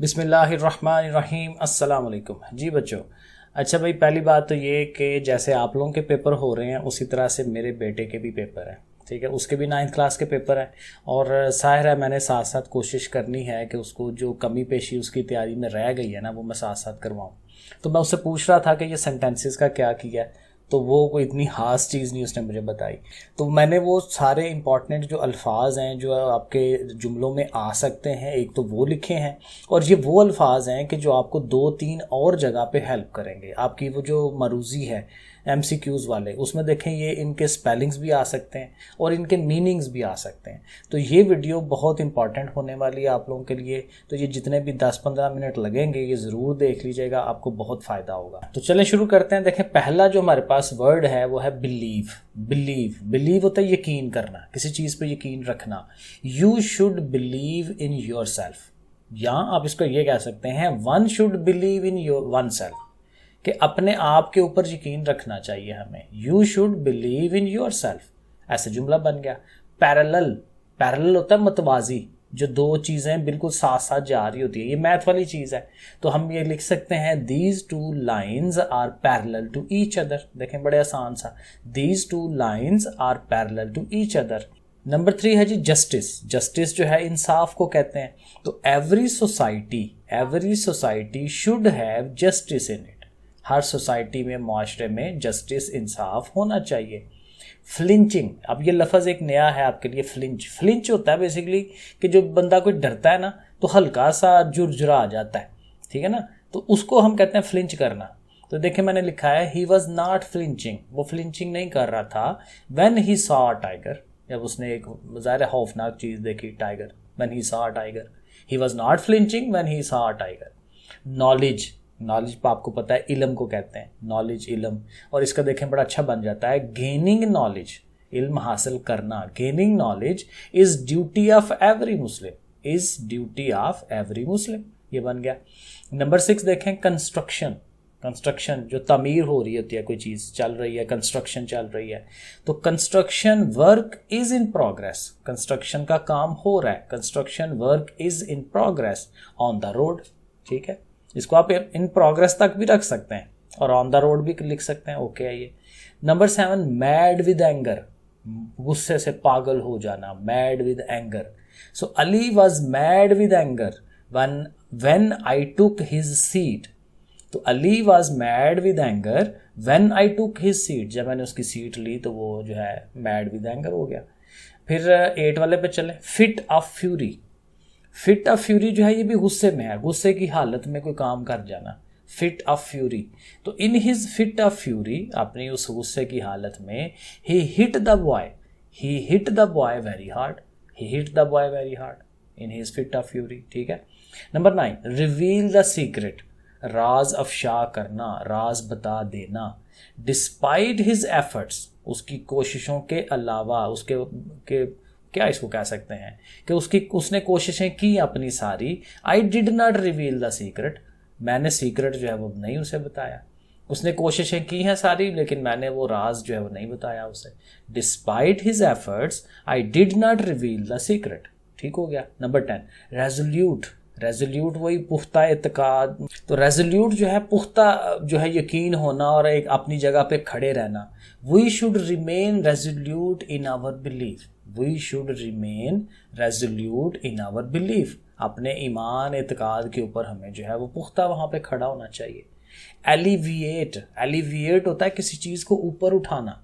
बिस्मिल्लाहिर्रहमानिर्रहीम अस्सलाम वालेकुम। जी बच्चों, अच्छा भाई, पहली बात तो ये कि जैसे आप लोगों के पेपर हो रहे हैं उसी तरह से मेरे बेटे के भी पेपर हैं। ठीक है, उसके भी 9th क्लास के पेपर हैं और ज़ाहिर है मैंने साथ साथ कोशिश करनी है कि उसको जो कमी पेशी उसकी तैयारी में रह गई है ना वो मैं साथ साथ करवाऊँ। तो मैं उससे पूछ रहा था कि ये सेंटेंसेस का क्या किया है, तो वो कोई इतनी ख़ास चीज़ नहीं उसने मुझे बताई। तो मैंने वो सारे इंपॉर्टेंट जो अल्फाज हैं जो आपके जुमलों में आ सकते हैं एक तो वो लिखे हैं, और ये वो अल्फाज हैं कि जो आपको 2-3 और जगह पे हेल्प करेंगे। आपकी वो जो मरूज़ी है MCQs वाले, उसमें देखें ये इनके स्पेलिंग्स भी आ सकते हैं और इनके मीनिंग्स भी आ सकते हैं। तो ये वीडियो बहुत इंपॉर्टेंट होने वाली है आप लोगों के लिए। तो ये जितने भी 10-15 मिनट लगेंगे ये ज़रूर देख लीजिएगा, आपको बहुत फ़ायदा होगा। तो चलें शुरू करते हैं। देखें, पहला जो हमारे पास वर्ड है वो है बिलीव। बिलीव बिलीव होता है यकीन करना, किसी चीज़ पर यकीन रखना। You should believe in your self, या आप इसको ये कह सकते हैं one should believe in your one self, कि अपने आप के ऊपर यकीन रखना चाहिए हमें। You should believe in your self, ऐसे जुमला बन गया। पैरेलल, पैरेलल होता है मतवाजी, जो दो चीज़ें बिल्कुल साथ साथ जा रही होती है, ये मैथ वाली चीज़ है। तो हम ये लिख सकते हैं these two lines are parallel to each other. देखें बड़े आसान सा, these two lines are parallel to each other. Number 3 है जी जस्टिस। जस्टिस जो है इंसाफ को कहते हैं। तो every society should have justice in it. Her society में, माशरे में जस्टिस इंसाफ होना चाहिए। फ्लिंचिंग, अब ये लफ्ज़ एक नया है आपके लिए। फ्लिंच होता है बेसिकली कि जो बंदा कोई डरता है ना तो हल्का सा झुरझुरा आ जाता है, ठीक है ना, तो उसको हम कहते हैं फ्लिंच करना। तो देखिए मैंने लिखा है ही वॉज नॉट फ्लिंचिंग, वो फ्लिंचिंग नहीं कर रहा था। When he saw a tiger, जब उसने एक ज़ाहिर खौफनाक चीज़ देखी tiger. When he saw a tiger, he was not flinching when he saw a tiger. Knowledge, knowledge पर आपको पता है इल्म को कहते हैं, नॉलेज इल्म। और इसका देखें बड़ा अच्छा बन जाता है गेनिंग नॉलेज, इल्म हासिल करना। Gaining knowledge is duty of every Muslim, is duty of every Muslim, ये बन गया। नंबर 6 देखें कंस्ट्रक्शन। कंस्ट्रक्शन जो तामीर हो रही होती है, कोई चीज़ चल रही है, कंस्ट्रक्शन चल रही है। तो construction work is in progress, construction का काम हो रहा है। Construction work is in progress on the road, ठीक है। इसको आप इन प्रोग्रेस तक भी रख सकते हैं और ऑन द रोड भी लिख सकते हैं, ओके है ये। नंबर 7 मैड विद एंगर, गुस्से से पागल हो जाना, mad with anger. So Ali was mad with anger when I took his seat. तो Ali was mad with anger when I took his seat, जब मैंने उसकी सीट ली तो वो जो है मैड विद एंगर हो गया। फिर 8 वाले पे चले, fit of fury. Fit of fury जो है ये भी गुस्से में है, गुस्से की हालत में कोई काम कर जाना, फिट ऑफ फ्यूरी। तो in his fit of fury, अपनी उस गुस्से की हालत में, he hit the boy very hard, he hit the boy very hard in his fit of fury, ठीक है। नंबर 9 रिवील द सीक्रेट, राज अफशा करना, राज बता देना। डिस्पाइट हिज एफर्ट्स, उसकी कोशिशों के अलावा, उसके क्या इसको कह सकते हैं कि उसने कोशिशें की अपनी सारी। I did not reveal the secret, मैंने सीक्रेट जो है वो नहीं उसे बताया। उसने कोशिशें की हैं सारी लेकिन मैंने वो राज जो है वो नहीं बताया उसे। Despite his efforts I did not reveal the secret, ठीक हो गया। Number 10 resolute. रेजोल्यूट वही पुख्ता एतकाद। तो रेजोल्यूट जो है पुख्ता जो है यकीन होना और एक अपनी जगह पे खड़े रहना। We should remain resolute in our belief, we should remain resolute in our belief, अपने ईमान एतकाद के ऊपर हमें जो है वो पुख्ता वहाँ पे खड़ा होना चाहिए। एलिविएट, एलिविएट होता है किसी चीज़ को ऊपर उठाना,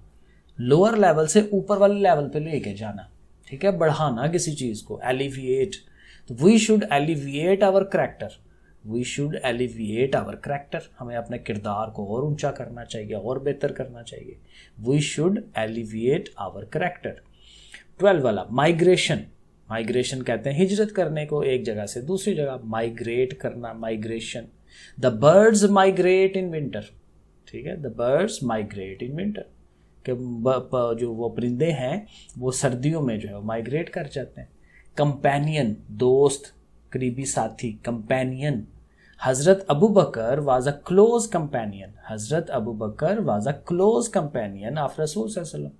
लोअर लेवल से ऊपर वाले लेवल पे लेके जाना, ठीक है, बढ़ाना किसी चीज़ को, एलिविएट। तो we should alleviate our character, we should alleviate our character, हमें अपने किरदार को और ऊंचा करना चाहिए और बेहतर करना चाहिए। We should alleviate our character. 12 वाला माइग्रेशन। माइग्रेशन कहते हैं हिजरत करने को एक जगह से दूसरी जगह, माइग्रेट करना, migration. The birds migrate in winter, ठीक है, the birds migrate in winter, कि जो वो परिंदे हैं वो सर्दियों में जो है माइग्रेट कर जाते हैं। कंपेनियन, दोस्त, करीबी साथी, companion. Hazrat Abu Bakar was a close companion, Hazrat Abu Bakar was a close companion of Rasool सल्लल्लाहु अलैहि वसल्लम।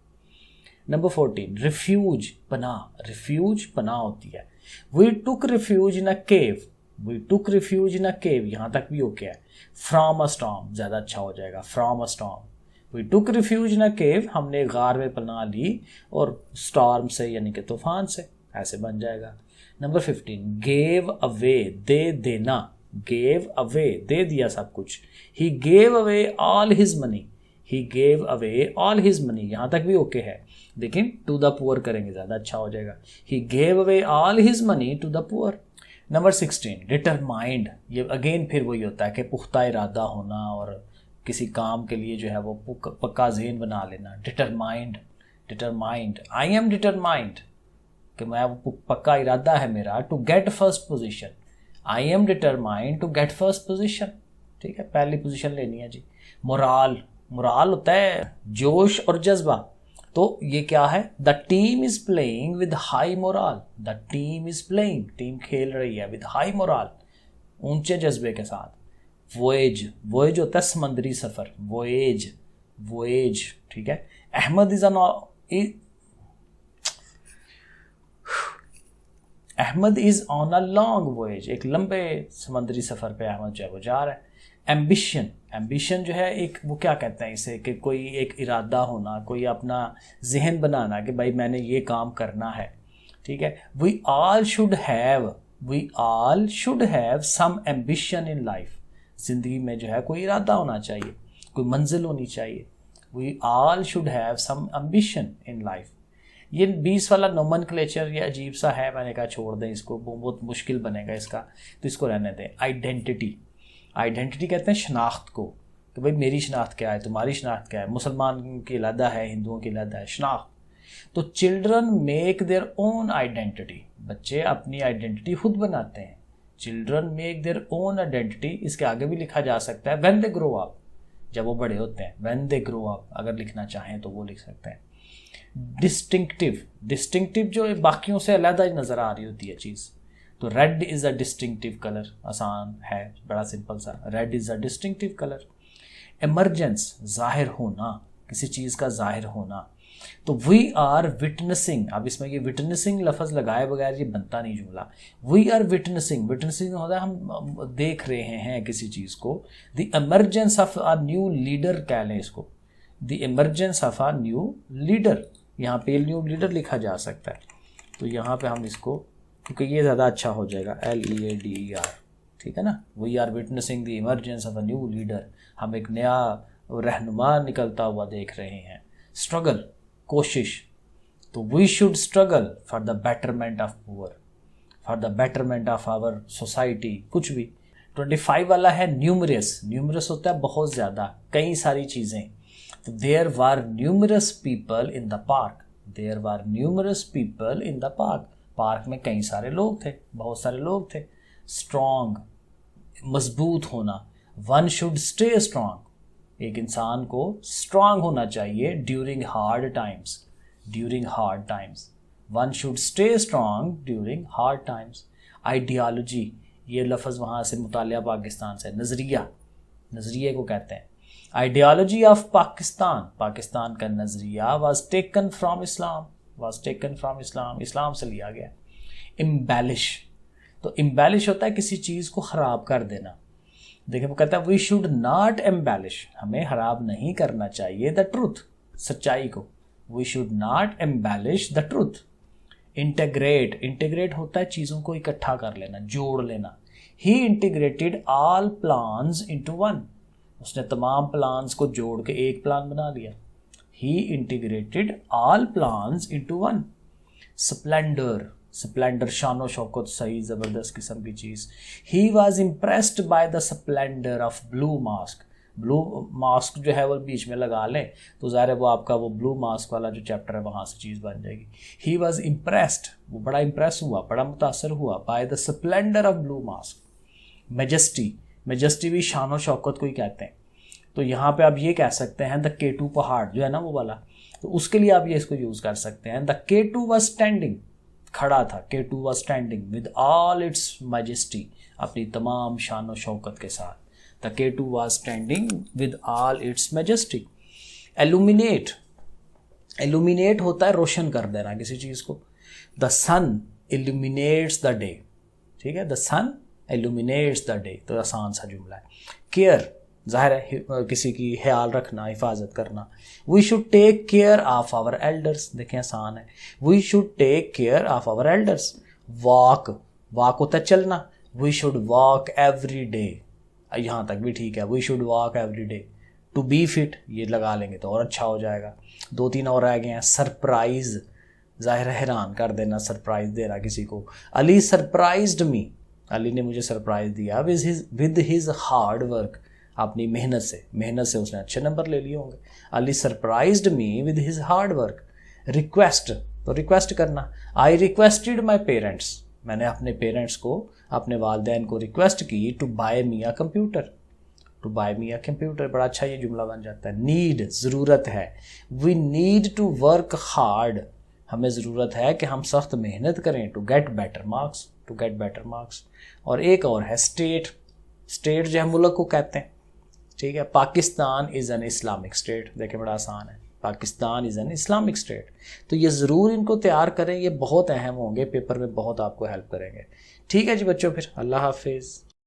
नंबर 14 रिफ्यूज, पनाह। रिफ्यूज पनाह होती है। We took refuge in a cave, we took refuge in a cave, यहाँ तक भी ओके है। फ्रॉम अ स्टॉर्म ज़्यादा अच्छा हो जाएगा, from a storm. We took refuge in a cave, हमने गार में पनाह ली, और स्टॉर्म से यानी कि तूफान से, ऐसे बन जाएगा। नंबर 15, गेव अवे, दे देना, गेव अवे दे दिया सब कुछ। ही gave away all his money, ही gave away all his money, यहाँ तक भी ओके है, लेकिन टू द पुअर करेंगे ज़्यादा अच्छा हो जाएगा। He gave away all his money to the poor. Number 16, determined, ये अगेन फिर वही होता है कि पुख्ता इरादा होना और किसी काम के लिए जो है वो पक्का ज़हन बना लेना। Determined, determined, I am determined, कि मैं पक्का इरादा है मेरा to get first position, I am determined to get first position, ठीक है, पहली पोजीशन लेनी है जी। मोराल, मोराल होता है जोश और जज्बा, तो ये क्या है, the team is playing with high morale, the team is playing, team खेल रही है विद हाई मोराल, ऊंचे जज्बे के साथ। वोएज, वोएज होता है समंदरी सफर, वोएज, वोएज, ठीक है। Ahmad is Ahmad is on a long voyage, एक लंबे समंदरी सफर पे अहमद जो है वो जा रहा है। एम्बिशन, एम्बिशन जो है एक, वो क्या कहते हैं इसे, कि कोई एक इरादा होना, कोई अपना जहन बनाना कि भाई मैंने ये काम करना है, ठीक है। We all should have, we all should have some ambition in life, जिंदगी में जो है कोई इरादा होना चाहिए, कोई मंजिल होनी चाहिए। We all should have some ambition in life. ये 20 वाला नोमेनक्लेचर ये अजीब सा है, मैंने कहा छोड़ दें इसको, बहुत मुश्किल बनेगा इसका, तो इसको रहने दें। आइडेंटिटी, आइडेंटिटी कहते हैं शनाख्त को, कि भाई मेरी शनाख्त क्या है, तुम्हारी शनाख्त क्या है, मुसलमान की अलहदा है, हिंदुओं की अलहदा है शनाख्त। तो children make their own identity, बच्चे अपनी आइडेंटिटी खुद बनाते हैं। Children make their own identity, इसके आगे भी लिखा जा सकता है व्हेन दे ग्रो अप, जब वो बड़े होते हैं, व्हेन दे ग्रो अप अगर लिखना चाहें तो वो लिख सकते हैं। डिस्टिंक्टिव, डिस्टिंक्टिव जो बाकियों से अलग नज़र आ रही होती है चीज़, तो red is a distinctive colour, आसान है, बड़ा सिंपल सा, red is a distinctive colour. Emergence, जाहिर होना, किसी चीज़ का जाहिर होना, तो वी आर विटनेसिंग, अब इसमें ये विटनेसिंग लफ्ज़ लगाए बगैर ये बनता नहीं जुमला। वी आर विटनेसिंग, विटनेसिंग होता है हम देख रहे हैं किसी चीज़ को। The emergence of a new leader कह लें इसको, the emergence of a new leader, यहाँ पे न्यू लीडर लिखा जा सकता है, तो यहाँ पे हम इसको, क्योंकि ये ज़्यादा अच्छा हो जाएगा, LEADER, ठीक है ना। We are witnessing the emergence of a new leader, हम एक नया रहनुमा निकलता हुआ देख रहे हैं। स्ट्रगल, कोशिश, तो we should struggle for the betterment of poor, for the betterment of our society, कुछ भी। 25 वाला है न्यूमरस, न्यूमरस होता है बहुत ज़्यादा, कई सारी चीज़ें। तो there were numerous people in the park, there were numerous people in the park, park में कई सारे लोग थे, बहुत सारे लोग थे। स्ट्रॉन्ग, मजबूत होना, वन शुड स्टे स्ट्रॉन्ग, एक इंसान को स्ट्रांग होना चाहिए during hard times, during hard times, one should stay strong during hard times. Ideology, ये लफ्ज़ वहाँ से मुतालिया पाकिस्तान से, नज़रिया, नज़रिए को कहते हैं। आइडियालॉजी ऑफ पाकिस्तान, पाकिस्तान का नज़रिया was taken from Islam, was taken from Islam, Islam से लिया गया। इम्बेलिश, तो इम्बेलिश होता है किसी चीज़ को ख़राब कर देना। देखिए वो कहता है वी शुड नॉट एम्बेलिश, हमें खराब नहीं करना चाहिए द ट्रूथ, सच्चाई को। We should not embellish the truth. Integrate, integrate होता है चीज़ों को इकट्ठा कर लेना, जोड़ लेना। He integrated all plans into one, उसने तमाम प्लान्स को जोड़ के एक प्लान बना लिया। He integrated all plans into one. Splendour, splendour शानो शौकत, सही ज़बरदस्त किस्म की चीज़। He was impressed by the splendour of blue mask, blue mask जो है वो बीच में लगा लें तो ज़ाहिर है वो आपका वो ब्लू मास्क वाला जो चैप्टर है वहाँ से चीज़ बन जाएगी। ही वॉज इम्प्रेस्ड, वो बड़ा इम्प्रेस हुआ, बड़ा मुतासर हुआ, bye the splendour of blue mask. Majesty, majesty भी शानो शौकत को ही कहते हैं, तो यहाँ पे आप ये कह सकते हैं द K2 पहाड़ जो है ना वो वाला, तो उसके लिए आप ये इसको यूज़ कर सकते हैं। द K2 वॉज स्टैंडिंग, खड़ा था, K2 was standing with all its majesty, अपनी तमाम शान व शौकत के साथ। The K2 was standing with all its majesty. Illuminate, illuminate होता है रोशन कर देना किसी चीज़ को। The sun illuminates the day, ठीक है, the sun illuminates the day, तो आसान सा जुमला है। केयर, ज़ाहिर है किसी की ख्याल रखना, हिफाजत करना। We should take care of our elders, देखें आसान है, we should take care of our elders. Walk, walk होता है चलना, we should walk every day, यहाँ तक भी ठीक है, we should walk every day. To be fit, ये लगा लेंगे तो और अच्छा हो जाएगा। 2-3 और रह गए हैं। सरप्राइज, ज़ाहिर हैरान कर देना, सरप्राइज दे रहा किसी को। अली सरप्राइज्ड मी, अली ने मुझे सरप्राइज दिया विद हिज हार्ड वर्क, अपनी मेहनत से उसने अच्छे नंबर ले लिए होंगे। Ali surprised me with his hard work. Request, तो रिक्वेस्ट करना, आई रिक्वेस्टेड माई पेरेंट्स, मैंने अपने पेरेंट्स को, अपने वालिदैन को रिक्वेस्ट की to buy me a computer, to buy me a computer. बड़ा अच्छा ये जुमला बन जाता है। नीड, ज़रूरत है, we need to work hard, हमें ज़रूरत है कि हम सख्त मेहनत करें to get better marks, to get better marks. और एक और है स्टेट, स्टेट जो है मुल्क को कहते हैं, ठीक है। Pakistan is an Islamic state, देखें बड़ा आसान है, Pakistan is an Islamic state. तो ये ज़रूर इनको तैयार करें, ये बहुत अहम होंगे, पेपर में बहुत आपको हेल्प करेंगे। ठीक है जी बच्चों, फिर अल्लाह हाफिज़।